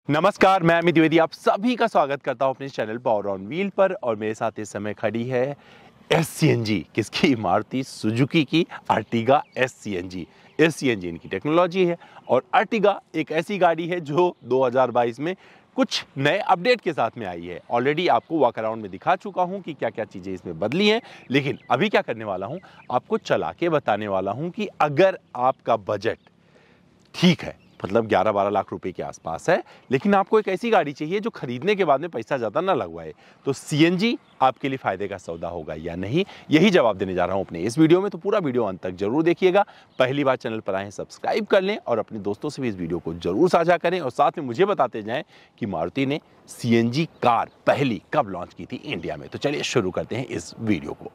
नमस्कार, मैं अमित द्विवेदी आप सभी का स्वागत करता हूं अपने चैनल पावर ऑन व्हील पर। और मेरे साथ इस समय खड़ी है SCNG, किसकी? मारुति सुजुकी की अर्टिगा SCNG। SCNG इनकी टेक्नोलॉजी है और अर्टिगा एक ऐसी गाड़ी है जो 2022 में कुछ नए अपडेट के साथ में आई है। ऑलरेडी आपको वॉक अराउंड में दिखा चुका हूं कि क्या क्या चीज़ें इसमें बदली हैं, लेकिन अभी क्या करने वाला हूं, आपको चला के बताने वाला हूं कि अगर आपका बजट ठीक है, मतलब 11-12 लाख रुपए के आसपास है, लेकिन आपको एक ऐसी गाड़ी चाहिए जो खरीदने के बाद में पैसा ज़्यादा ना लगवाए, तो CNG आपके लिए फायदे का सौदा होगा या नहीं, यही जवाब देने जा रहा हूं अपने इस वीडियो में। तो पूरा वीडियो अंत तक जरूर देखिएगा। पहली बार चैनल पर आए हैं, सब्सक्राइब कर लें और अपने दोस्तों से भी इस वीडियो को जरूर साझा करें और साथ में मुझे बताते जाएं कि मारुति ने CNG कार पहली कब लॉन्च की थी इंडिया में। तो चलिए शुरू करते हैं इस वीडियो को।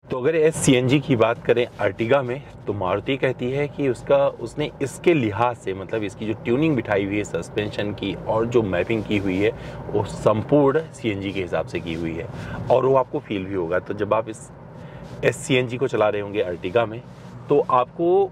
तो अगर SCNG की बात करें अर्टिगा में, तो मारुति कहती है कि उसने इसके लिहाज से, मतलब इसकी जो ट्यूनिंग बिठाई हुई है सस्पेंशन की और जो मैपिंग की हुई है, वो संपूर्ण CNG के हिसाब से की हुई है और वो आपको फील भी होगा। तो जब आप इस SCNG को चला रहे होंगे अर्टिगा में, तो आपको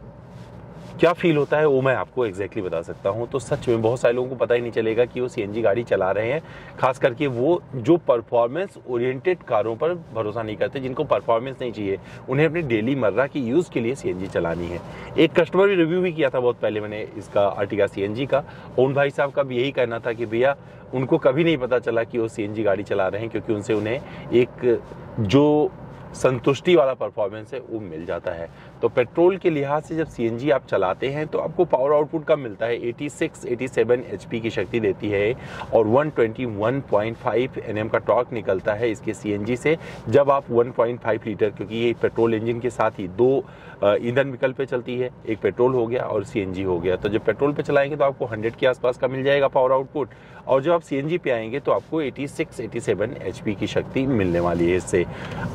क्या फील होता है वो मैं आपको एग्जैक्टली बता सकता हूँ। तो सच में बहुत सारे लोगों को पता ही नहीं चलेगा कि वो CNG गाड़ी चला रहे हैं, खास करके वो जो परफॉर्मेंस ओरिएंटेड कारों पर भरोसा नहीं करते, जिनको परफॉर्मेंस नहीं चाहिए, उन्हें अपनी डेली मर्रा की यूज़ के लिए CNG चलानी है। एक कस्टमर भी रिव्यू भी किया था बहुत पहले मैंने इसका अर्टिगा CNG का। उन भाई साहब का भी यही कहना था कि भैया उनको कभी नहीं पता चला कि वो CNG गाड़ी चला रहे हैं, क्योंकि उनसे उन्हें एक जो संतुष्टि वाला परफॉर्मेंस है वो मिल जाता है। तो पेट्रोल के लिहाज से जब CNG आप चलाते हैं तो आपको पावर आउटपुट कम मिलता है। 86-87 HP की शक्ति देती है और 121.5 Nm का टॉर्क निकलता है इसके CNG से। जब आप 1.5 लीटर, क्योंकि ये पेट्रोल इंजन के साथ ही दो ईंधन विकल्प पे चलती है, एक पेट्रोल हो गया और CNG हो गया। तो जब पेट्रोल पे चलाएंगे तो आपको 100 के आसपास का मिल जाएगा पावर आउटपुट, और जब आप CNG पे आएंगे तो आपको 86-87 HP की शक्ति मिलने वाली है। इससे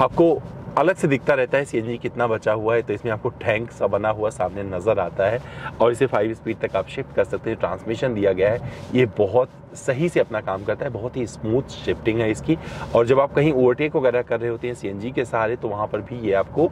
आपको अलग से दिखता रहता है CNG कितना बचा हुआ है, तो इसमें आपको टैंक सा बना हुआ सामने नज़र आता है और इसे 5 स्पीड तक आप शिफ्ट कर सकते हैं। ट्रांसमिशन दिया गया है, ये बहुत सही से अपना काम करता है, बहुत ही स्मूथ शिफ्टिंग है इसकी। और जब आप कहीं ओवरटेक वगैरह कर रहे होते हैं CNG के सहारे, तो वहाँ पर भी ये आपको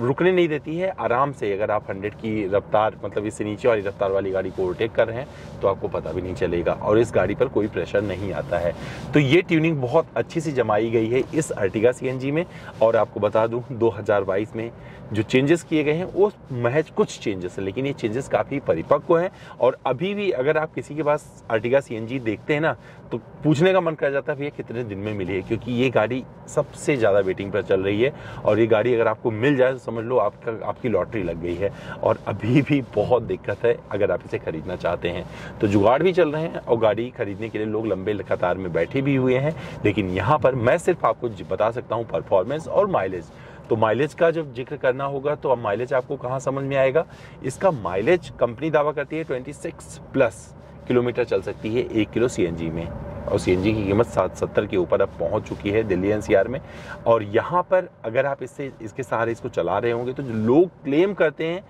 रुकने नहीं देती है। आराम से अगर आप 100 की रफ्तार, मतलब इससे नीचे वाली रफ्तार वाली गाड़ी को ओवरटेक कर रहे हैं तो आपको पता भी नहीं चलेगा और इस गाड़ी पर कोई प्रेशर नहीं आता है। तो ये ट्यूनिंग बहुत अच्छी सी जमाई गई है इस अर्टिगा CNG में। और आपको बता दूं 2022 में जो चेंजेस किए गए हैं वो महज कुछ चेंजेस हैं, लेकिन ये चेंजेस काफ़ी परिपक्व हैं। और अभी भी अगर आप किसी के पास अर्टिगा CNG देखते हैं ना, तो पूछने का मन कर जाता है भैया कितने दिन में मिली है, क्योंकि ये गाड़ी सबसे ज़्यादा वेटिंग पर चल रही है। और ये गाड़ी अगर आपको मिल जाए तो समझ लो आपकी लॉटरी लग गई है। और अभी भी बहुत दिक्कत है अगर आप इसे खरीदना चाहते हैं, तो जुगाड़ भी चल रहे हैं और गाड़ी खरीदने के लिए लोग लंबे कतार में बैठे भी हुए हैं। लेकिन यहाँ पर मैं सिर्फ आपको बता सकता हूँ परफॉर्मेंस और माइलेज। तो माइलेज का जब जिक्र करना होगा तो अब माइलेज आपको कहाँ समझ में आएगा। इसका माइलेज कंपनी दावा करती है 26+ किलोमीटर चल सकती है 1 किलो CNG में, और CNG की कीमत 70 के ऊपर अब पहुंच चुकी है दिल्ली NCR में। और यहाँ पर अगर आप इसके सहारे इसको चला रहे होंगे तो जो लोग क्लेम करते हैं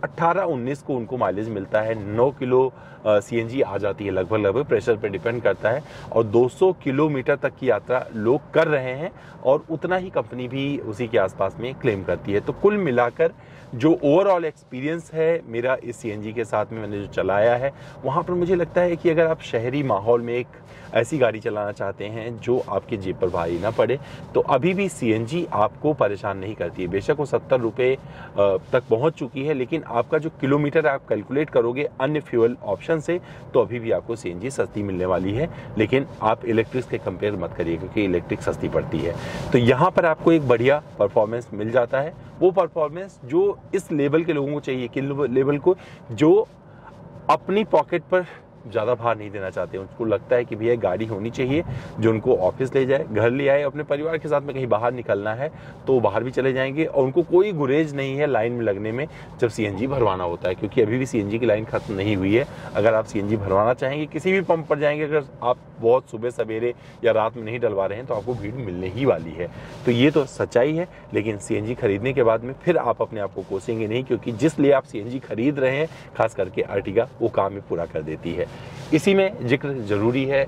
18-19 को उनको माइलेज मिलता है, 9 किलो CNG आ जाती है लगभग, प्रेशर पे डिपेंड करता है। और 200 किलोमीटर तक की यात्रा लोग कर रहे हैं और उतना ही कंपनी भी उसी के आसपास में क्लेम करती है। तो कुल मिलाकर जो ओवरऑल एक्सपीरियंस है मेरा इस CNG के साथ में मैंने जो चलाया है, वहाँ पर मुझे लगता है कि अगर आप शहरी माहौल में एक ऐसी गाड़ी चलाना चाहते हैं जो आपके जेब पर भारी ना पड़े, तो अभी भी CNG आपको परेशान नहीं करती है। बेशक वो 70 रुपये तक पहुँच चुकी है, लेकिन आपका जो किलोमीटर आप कैलकुलेट करोगे अन्य फ्यूल ऑप्शन से, तो अभी भी आपको CNG सस्ती मिलने वाली है। लेकिन आप इलेक्ट्रिक के कंपेयर मत करिए, क्योंकि इलेक्ट्रिक सस्ती पड़ती है। तो यहाँ पर आपको एक बढ़िया परफॉर्मेंस मिल जाता है, वो परफॉर्मेंस जो इस लेवल के लोगों को चाहिए, कि लेवल को जो अपनी पॉकेट पर ज़्यादा भार नहीं देना चाहते। उनको लगता है कि भैया गाड़ी होनी चाहिए जो उनको ऑफिस ले जाए, घर ले आए, अपने परिवार के साथ में कहीं बाहर निकलना है तो बाहर भी चले जाएंगे और उनको कोई गुरेज नहीं है लाइन में लगने में जब सीएनजी भरवाना होता है, क्योंकि अभी भी सीएनजी की लाइन खत्म नहीं हुई है। अगर आप सीएनजी भरवाना चाहेंगे, किसी भी पंप पर जाएंगे, अगर आप बहुत सुबह सवेरे या रात में नहीं डलवा रहे हैं तो आपको भीड़ मिलने ही वाली है। तो ये तो सच्चाई है, लेकिन सीएनजी खरीदने के बाद में फिर आप अपने आप को कोसेंगे नहीं, क्योंकि जिस लिए आप सीएनजी खरीद रहे हैं, खास करके अर्टिगा, वो काम में पूरा कर देती है। इसी में जिक्र जरूरी है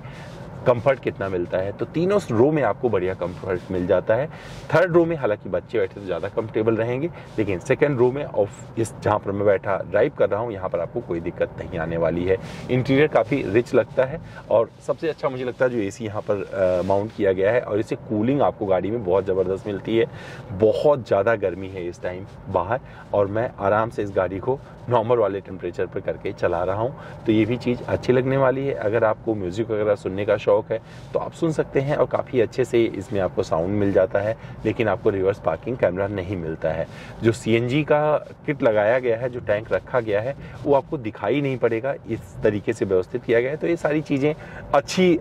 कंफर्ट कितना मिलता है। तो तीनों रो में आपको बढ़िया कंफर्ट मिल जाता है। थर्ड रो में हालांकि बच्चे बैठे तो ज़्यादा कंफर्टेबल रहेंगे, लेकिन सेकंड रो में और इस जहाँ पर मैं बैठा ड्राइव कर रहा हूँ, यहाँ पर आपको कोई दिक्कत नहीं आने वाली है। इंटीरियर काफ़ी रिच लगता है और सबसे अच्छा मुझे लगता है जो एसी यहाँ पर माउंट किया गया है, और इससे कूलिंग आपको गाड़ी में बहुत ज़बरदस्त मिलती है। बहुत ज़्यादा गर्मी है इस टाइम बाहर, और मैं आराम से इस गाड़ी को नॉर्मल वाले टेम्परेचर पर करके चला रहा हूँ, तो ये भी चीज़ अच्छी लगने वाली है। अगर आपको म्यूज़िक वगैरह सुनने का शौक है तो आप सुन सकते हैं, और काफ़ी अच्छे से इसमें आपको साउंड मिल जाता है, लेकिन आपको रिवर्स पार्किंग कैमरा नहीं मिलता है। जो सीएनजी का किट लगाया गया है, जो टैंक रखा गया है, वो आपको दिखाई नहीं पड़ेगा, इस तरीके से व्यवस्थित किया गया है। तो ये सारी चीज़ें अच्छी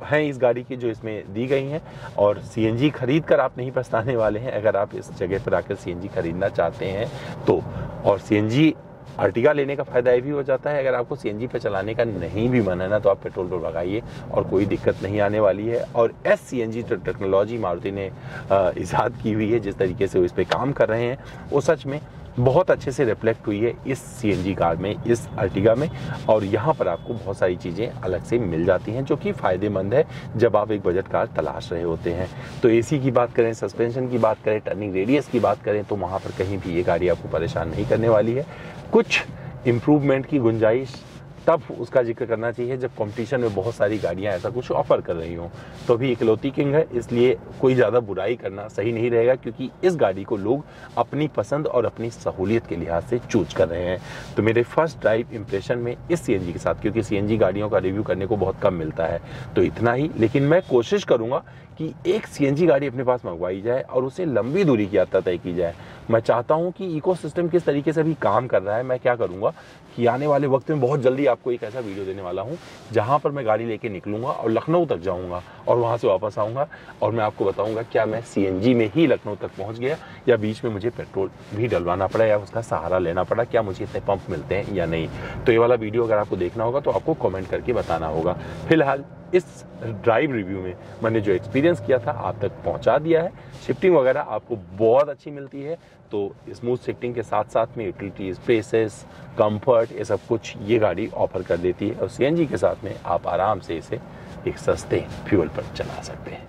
हैं इस गाड़ी की जो इसमें दी गई हैं, और सीएनजी खरीद कर आप नहीं पछताने वाले हैं अगर आप इस जगह पर आकर सीएनजी खरीदना चाहते हैं तो। और सीएनजी अर्टिगा लेने का फ़ायदा ये भी हो जाता है, अगर आपको सीएनजी पे चलाने का नहीं भी मन है ना, तो आप पेट्रोल तो लगाइए और कोई दिक्कत नहीं आने वाली है। और सीएनजी टेक्नोलॉजी मारुति ने ईजाद की हुई है, जिस तरीके से वो इस पर काम कर रहे हैं, वो सच में बहुत अच्छे से रिफ्लेक्ट हुई है इस सीएनजी कार में, इस अर्टिगा में। और यहाँ पर आपको बहुत सारी चीज़ें अलग से मिल जाती हैं जो कि फ़ायदेमंद है जब आप एक बजट कार तलाश रहे होते हैं। तो एसी की बात करें, सस्पेंशन की बात करें, टर्निंग रेडियस की बात करें, तो वहाँ पर कहीं भी ये गाड़ी आपको परेशान नहीं करने वाली है। कुछ इम्प्रूवमेंट की गुंजाइश तब उसका जिक्र करना चाहिए जब कंपटीशन में बहुत सारी गाड़ियां ऐसा कुछ ऑफर कर रही हों, तो भी इकलौती किंग है, इसलिए कोई ज़्यादा बुराई करना सही नहीं रहेगा, क्योंकि इस गाड़ी को लोग अपनी पसंद और अपनी सहूलियत के लिहाज से चूज कर रहे हैं। तो मेरे फर्स्ट ड्राइव इंप्रेशन में इस सीएनजी के साथ, क्योंकि सीएनजी गाड़ियों का रिव्यू करने को बहुत कम मिलता है, तो इतना ही। लेकिन मैं कोशिश करूँगा कि एक सीएनजी गाड़ी अपने पास मंगवाई जाए और उसे लंबी दूरी की यात्रा तय की जाए। मैं चाहता हूं कि इकोसिस्टम किस तरीके से भी काम कर रहा है। मैं क्या करूंगा कि आने वाले वक्त में बहुत जल्दी आपको एक ऐसा वीडियो देने वाला हूं जहां पर मैं गाड़ी लेके निकलूंगा और लखनऊ तक जाऊंगा और वहां से वापस आऊंगा, और मैं आपको बताऊंगा क्या मैं सीएनजी में ही लखनऊ तक पहुंच गया या बीच में मुझे पेट्रोल भी डलवाना पड़ा या उसका सहारा लेना पड़ा, क्या मुझे इतने पंप मिलते हैं या नहीं। तो ये वाला वीडियो अगर आपको देखना होगा तो आपको कमेंट करके बताना होगा। फिलहाल इस ड्राइव रिव्यू में मैंने जो एक्सपीरियंस किया था आप तक पहुंचा दिया है। शिफ्टिंग वगैरह आपको बहुत अच्छी मिलती है, तो स्मूथ शिफ्टिंग के साथ साथ में यूटिलिटी, स्पेसेस, कंफर्ट, ये सब कुछ ये गाड़ी ऑफर कर देती है। और सीएनजी के साथ में आप आराम से इसे एक सस्ते फ्यूल पर चला सकते हैं।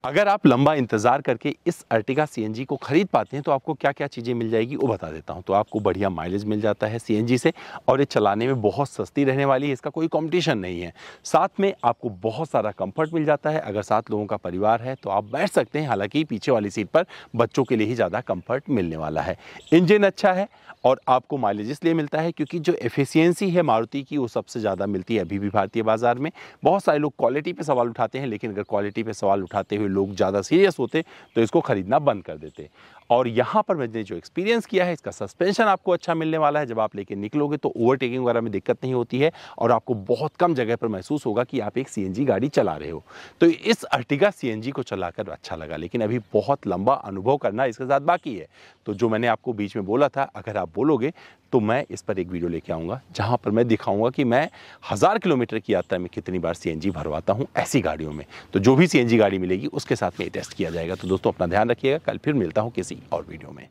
अगर आप लंबा इंतजार करके इस अर्टिगा सीएनजी को खरीद पाते हैं तो आपको क्या क्या चीज़ें मिल जाएगी वो बता देता हूं। तो आपको बढ़िया माइलेज मिल जाता है सीएनजी से, और ये चलाने में बहुत सस्ती रहने वाली है, इसका कोई कंपटीशन नहीं है। साथ में आपको बहुत सारा कंफर्ट मिल जाता है। अगर 7 लोगों का परिवार है तो आप बैठ सकते हैं, हालांकि पीछे वाली सीट पर बच्चों के लिए ही ज़्यादा कंफर्ट मिलने वाला है। इंजन अच्छा है और आपको माइलेज इसलिए मिलता है क्योंकि जो एफिशिएंसी है मारुति की वो सबसे ज़्यादा मिलती है अभी भी भारतीय बाजार में। बहुत सारे लोग क्वालिटी पे सवाल उठाते हैं, लेकिन अगर क्वालिटी पे सवाल उठाते हुए लोग ज़्यादा सीरियस होते तो इसको खरीदना बंद कर देते। और यहाँ पर मैंने जो एक्सपीरियंस किया है, इसका सस्पेंशन आपको अच्छा मिलने वाला है। जब आप लेके निकलोगे तो ओवरटेकिंग वगैरह में दिक्कत नहीं होती है, और आपको बहुत कम जगह पर महसूस होगा कि आप एक सीएनजी गाड़ी चला रहे हो। तो इस अर्टिगा सीएनजी को चलाकर अच्छा लगा, लेकिन अभी बहुत लंबा अनुभव करना इसके साथ बाकी है। तो जो मैंने आपको बीच में बोला था, अगर आप बोलोगे तो मैं इस पर एक वीडियो लेके आऊँगा जहाँ पर मैं दिखाऊँगा कि मैं 1000 किलोमीटर की यात्रा में कितनी बार सीएनजी भरवाता हूँ ऐसी गाड़ियों में। तो जो भी सीएनजी गाड़ी मिलेगी उसके साथ में टेस्ट किया जाएगा। तो दोस्तों अपना ध्यान रखिएगा, कल फिर मिलता हूँ किसी और वीडियो में।